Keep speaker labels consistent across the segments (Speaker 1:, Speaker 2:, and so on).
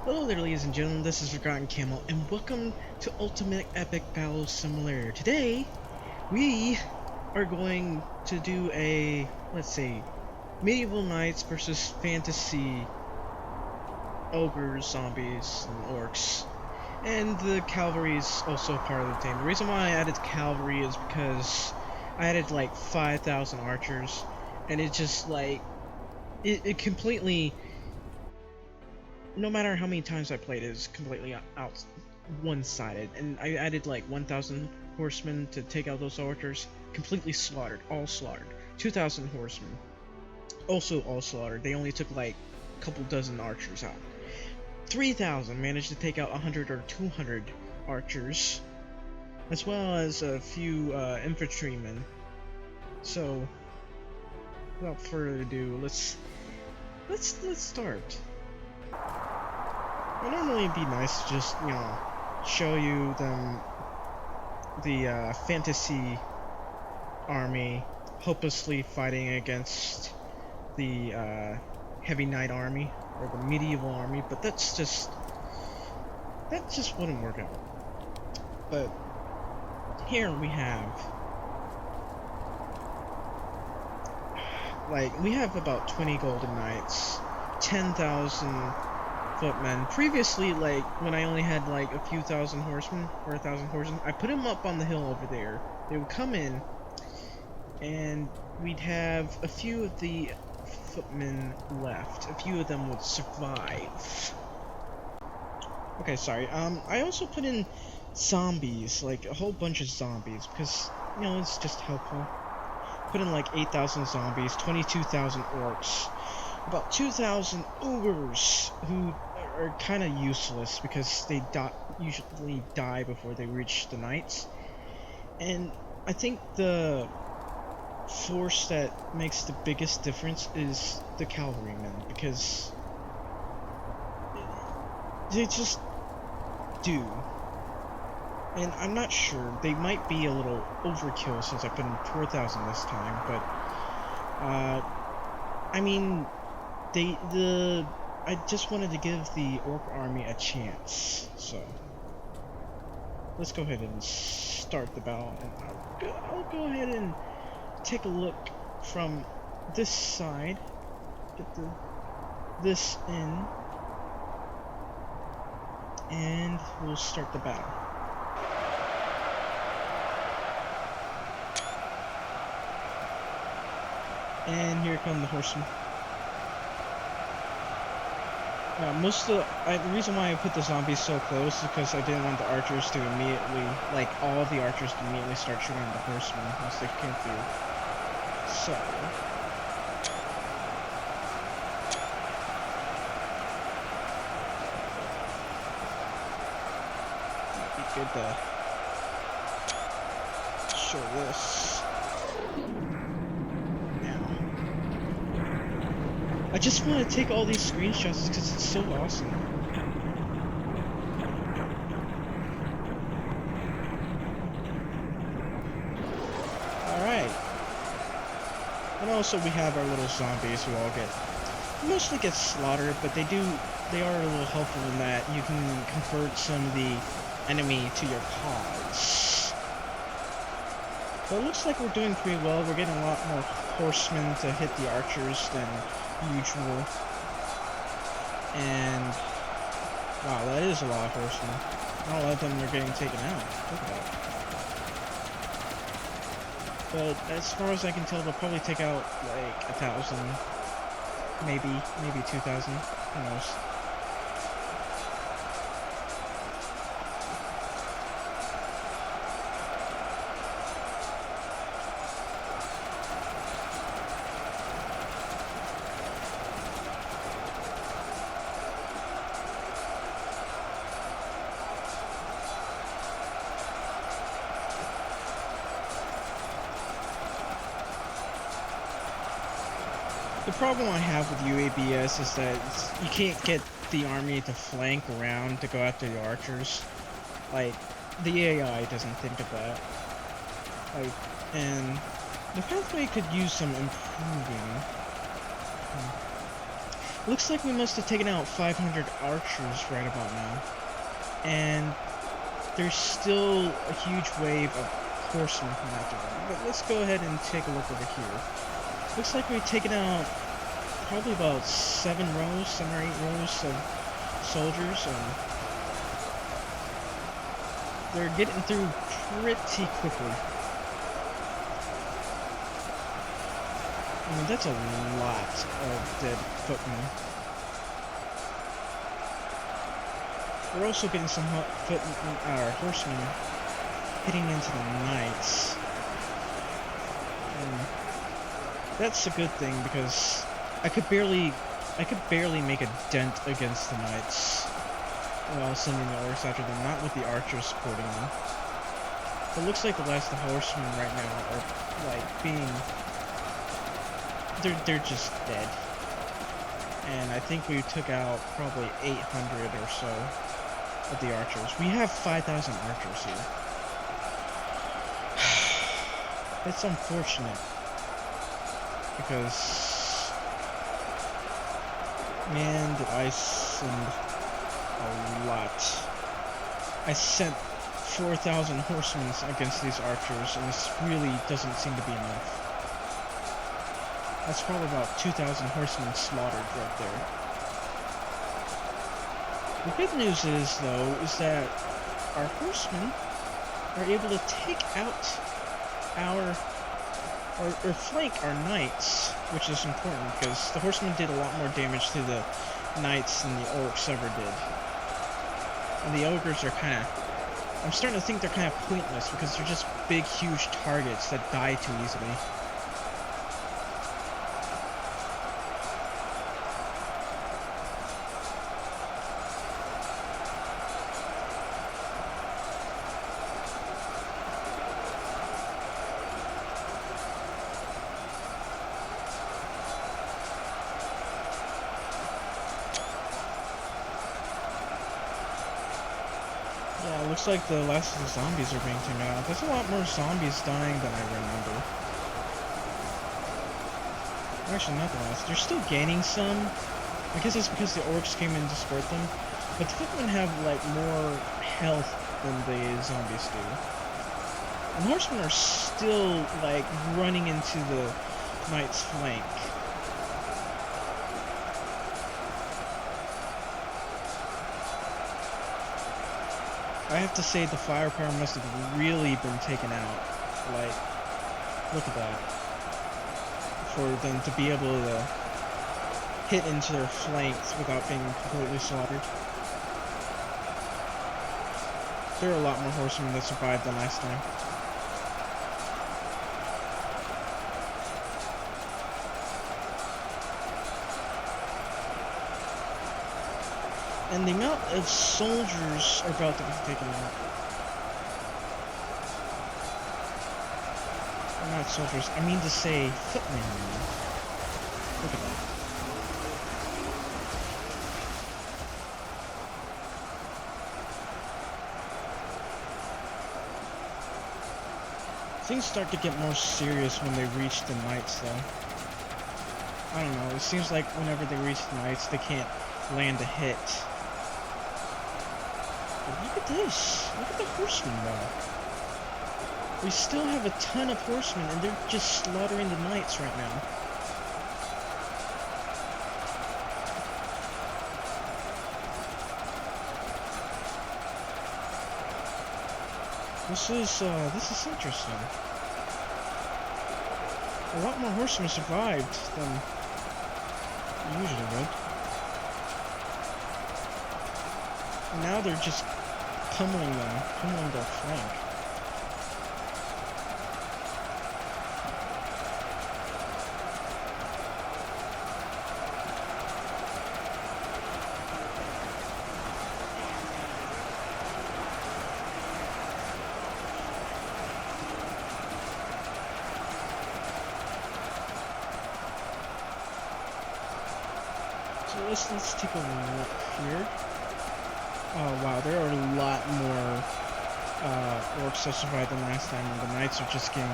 Speaker 1: Hello there, ladies and gentlemen, this is Forgotten Camel, and welcome to Ultimate Epic Battle Simulator. Today, we are going to do a, let's see, Medieval Knights versus Fantasy Ogres, Zombies, and Orcs. And the Cavalry is also part of the team. The reason why I added Cavalry is because I added like 5,000 archers, and it just like, it completely, no matter how many times I played, it's completely out one-sided, and I added like 1,000 horsemen to take out those archers. Completely slaughtered, all slaughtered. 2,000 horsemen, also all slaughtered. They only took like a couple dozen archers out. 3,000 managed to take out 100 or 200 archers, as well as a few infantrymen. So, without further ado, let's start. It would normally be nice to just, show you the fantasy army hopelessly fighting against the heavy knight army or the medieval army, but that just wouldn't work out. But here we have we have about 20 golden knights, 10,000 footmen. Previously, like when I only had like a few thousand horsemen or 1,000 horsemen, I put them up on the hill over there. They would come in, and we'd have a few of the footmen left. A few of them would survive. Okay, sorry. I also put in zombies, like a whole bunch of zombies, because it's just helpful. Put in like 8,000 zombies, 22,000 orcs, about 2,000 ogres who are kind of useless because they usually die before they reach the knights. And I think the force that makes the biggest difference is the cavalrymen, because they just do. And I'm not sure, they might be a little overkill since I put in 4,000 this time, but I mean, I just wanted to give the orc army a chance, so let's go ahead and start the battle, and I'll go ahead and take a look from this side, get this in, and we'll start the battle. And here come the horsemen. The reason why I put the zombies so close is because I didn't want the archers to immediately, like all the archers to immediately start shooting at the horsemen once they came through. So, it'd be good to show this. I just want to take all these screenshots because it's so awesome. Alright. And also we have our little zombies who all mostly get slaughtered, but they are a little helpful in that you can convert some of the enemy to your cause. But it looks like we're doing pretty well. We're getting a lot more horsemen to hit the archers than usual. And wow, that is a lot of horsemen. Not a lot of them are getting taken out. Look at that. But as far as I can tell, they'll probably take out like 1,000, maybe 2,000. Who knows? The problem I have with UABS is that you can't get the army to flank around to go after the archers. Like, the AI doesn't think of that. Like, and the pathway could use some improving. Looks like we must have taken out 500 archers right about now. And there's still a huge wave of horsemen coming after them. But let's go ahead and take a look over here. Looks like we've taken out probably about 7 or 8 rows of soldiers. They're getting through pretty quickly. I mean, that's a lot of dead footmen. We're also getting some horsemen hitting into the knights. And that's a good thing because I could barely make a dent against the knights while sending the orcs after them, not with the archers supporting them. It looks like the last of the horsemen right now are like being they're just dead. And I think we took out probably 800 or so of the archers. We have 5,000 archers here. It's unfortunate because, man, did I send a lot. I sent 4,000 horsemen against these archers, and this really doesn't seem to be enough. That's probably about 2,000 horsemen slaughtered right there. The good news is, though, is that our horsemen are able to take out or flank our knights, which is important because the horsemen did a lot more damage to the knights than the orcs ever did. And the ogres are kind of, I'm starting to think they're kind of pointless because they're just big, huge targets that die too easily. Yeah, it looks like the last of the zombies are being taken out. There's a lot more zombies dying than I remember. Actually, not the last. They're still gaining some. I guess it's because the orcs came in to support them. But the footmen have, like, more health than the zombies do. And horsemen are still, like, running into the knight's flank. I have to say the firepower must have really been taken out. Like, look at that. For them to be able to hit into their flanks without being completely slaughtered. There are a lot more horsemen that survived than last time. And the amount of soldiers are about to be taken out. Or not soldiers, I mean to say footmen. Look at that. Things start to get more serious when they reach the knights, though. I don't know, it seems like whenever they reach the knights, they can't land a hit. But look at this. Look at the horsemen, though. We still have a ton of horsemen, and they're just slaughtering the knights right now. This is interesting. A lot more horsemen survived than usually would. And now they're just pummeling their flank. So let's take a look here. Oh wow, there are a lot more orcs that survived than last time, and the knights are just getting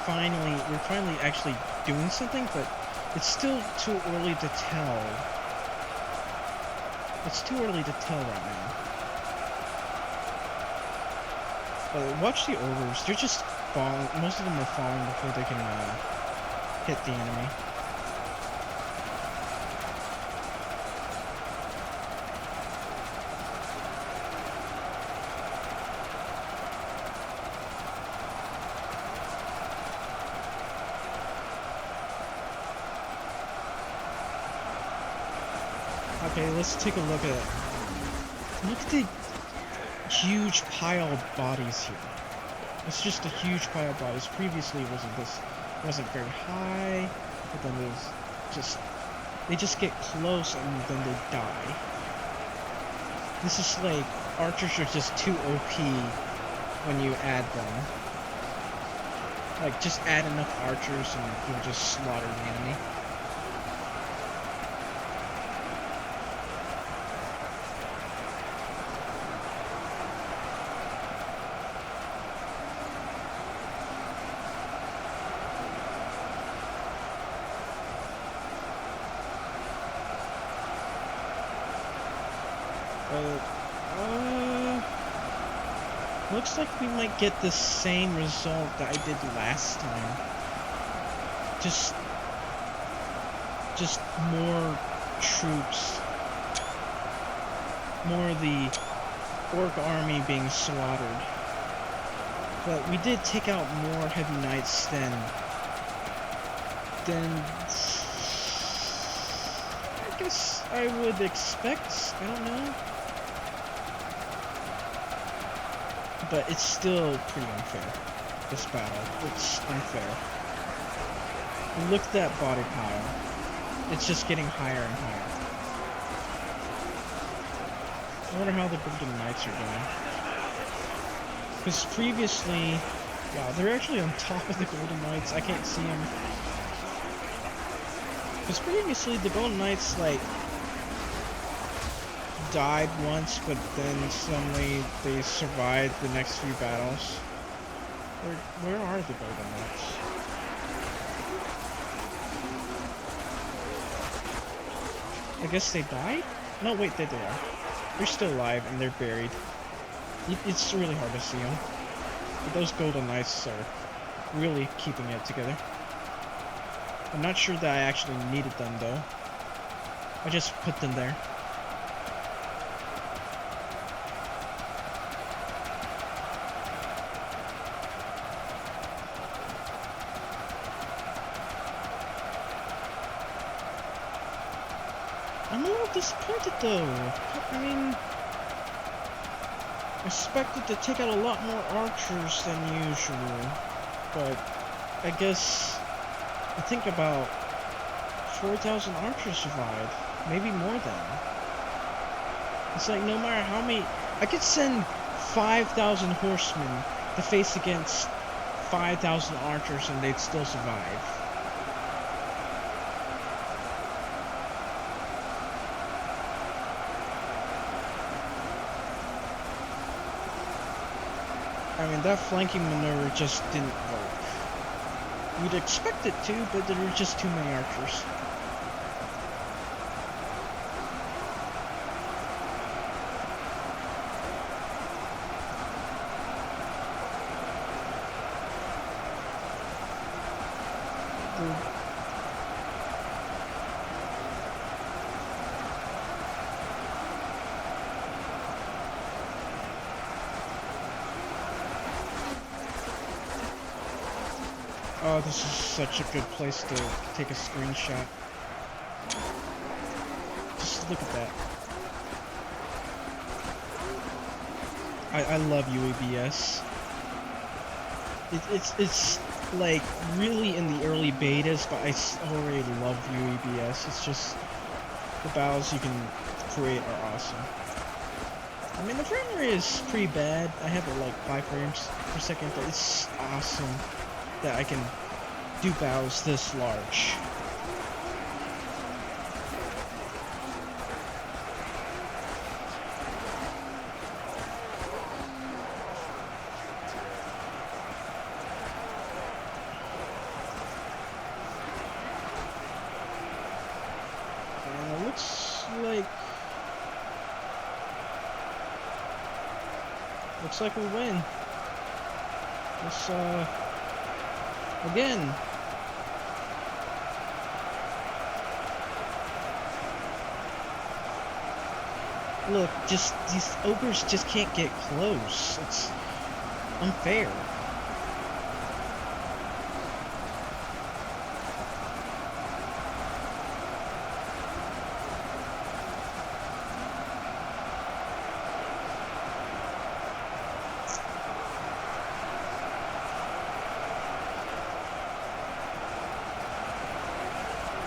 Speaker 1: we're finally actually doing something, but It's still too early to tell. It's too early to tell right now. Watch the orders. They're just falling. Most of them are falling before they can hit the enemy. Okay, let's take a look at the huge pile of bodies here. It's just a huge pile of bodies. Previously, wasn't very high, but then they just get close and then they die. This is like archers are just too OP when you add them. Like just add enough archers and you'll just slaughter the enemy. Looks like we might get the same result that I did last time. Just more troops. More of the orc army being slaughtered. But we did take out more heavy knights than I guess I would expect. I don't know. But it's still pretty unfair, this battle. It's unfair. And look at that body pile. It's just getting higher and higher. I wonder how the Golden Knights are doing. Because previously, wow, they're actually on top of the Golden Knights. I can't see them. Because previously, the Golden Knights, like, died once, but then suddenly they survived the next few battles. Where are the Golden Knights? I guess they died? No, wait, there they are. They're still alive and they're buried. It's really hard to see them. But those Golden Knights are really keeping it together. I'm not sure that I actually needed them though. I just put them there. I'm a little disappointed though. I mean, I expected to take out a lot more archers than usual, but I guess I think about 4,000 archers survived, maybe more than. It's like no matter how many, I could send 5,000 horsemen to face against 5,000 archers and they'd still survive. I mean, that flanking maneuver just didn't work. We'd expect it to, but there were just too many archers. Oh, this is such a good place to take a screenshot. Just look at that. I love UABS. It's like really in the early betas, but I already love UABS. It's just the battles you can create are awesome. I mean, the frame rate is pretty bad. I have it like 5 frames per second, but it's awesome that I can do battles this large. Looks like we win. Let's, again. Look, just, these ogres just can't get close. It's unfair.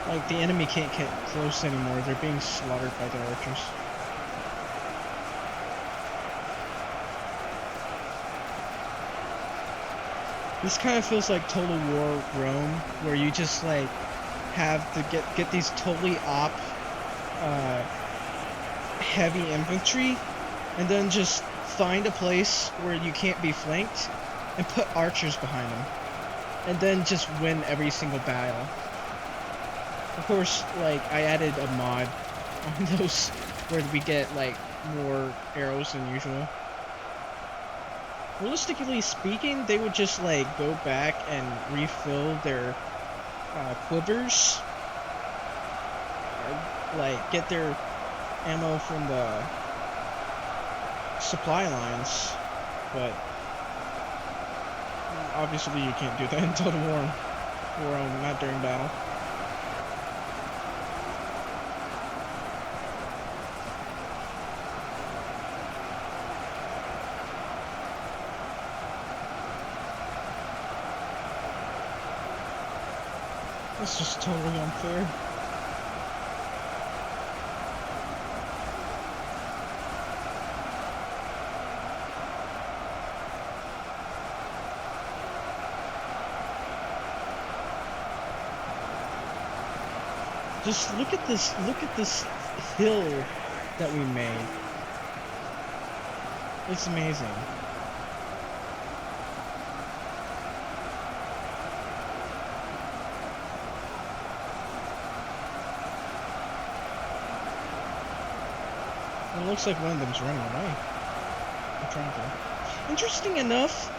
Speaker 1: Like, the enemy can't get close anymore. They're being slaughtered by the archers. This kind of feels like Total War Rome, where you just like have to get these totally heavy infantry, and then just find a place where you can't be flanked, and put archers behind them, and then just win every single battle. Of course, like, I added a mod on those where we get like more arrows than usual. Realistically speaking, they would just like go back and refill their quivers, or, like, get their ammo from the supply lines, but obviously you can't do that in Total War, not during battle. It's just totally unfair. Just look at this hill that we made. It's amazing. It looks like one of them's running away. I'm trying to. Interesting enough,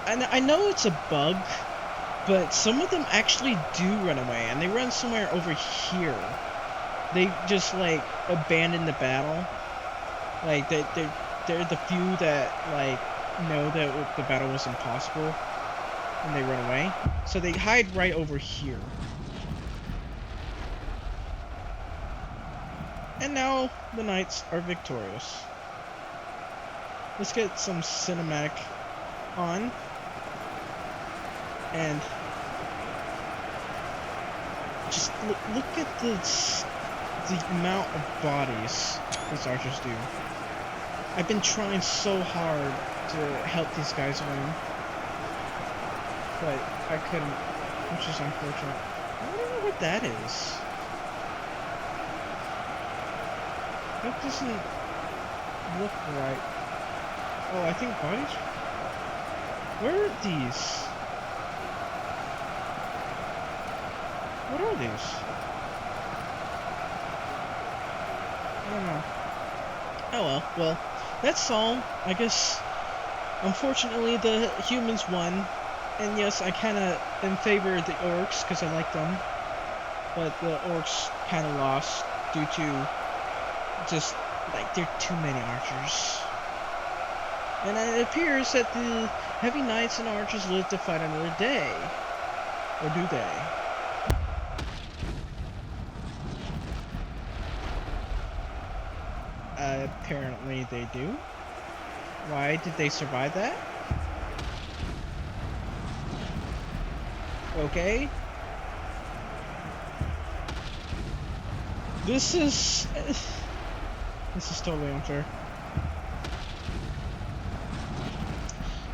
Speaker 1: I know it's a bug, but some of them actually do run away, and they run somewhere over here. They just like abandon the battle. Like they're the few that like know that the battle was impossible, and they run away. So they hide right over here. And now the knights are victorious. Let's get some cinematic on. And just look at the amount of bodies these archers do. I've been trying so hard to help these guys win, but I couldn't, which is unfortunate. I don't know what that is. That doesn't look right. Oh, I think bodies? Where are these? What are these? I don't know. Oh well, well, that's all. I guess, unfortunately, the humans won. And yes, I kinda in favor of the orcs, because I like them. But the orcs kinda lost due to just, like, there are too many archers. And it appears that the heavy knights and archers live to fight another day. Or do they? Apparently they do. Why did they survive that? Okay. This is totally unfair.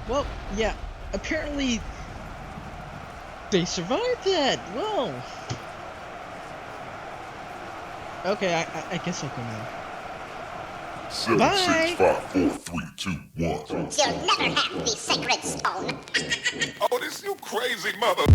Speaker 1: Well, yeah, apparently they survived that. Well, okay, I guess I'll go now.
Speaker 2: 7,
Speaker 1: Bye.
Speaker 2: 6, 5, 4, 3, 2, 1.
Speaker 3: You'll never have the sacred stone.
Speaker 2: Oh, this you crazy mother.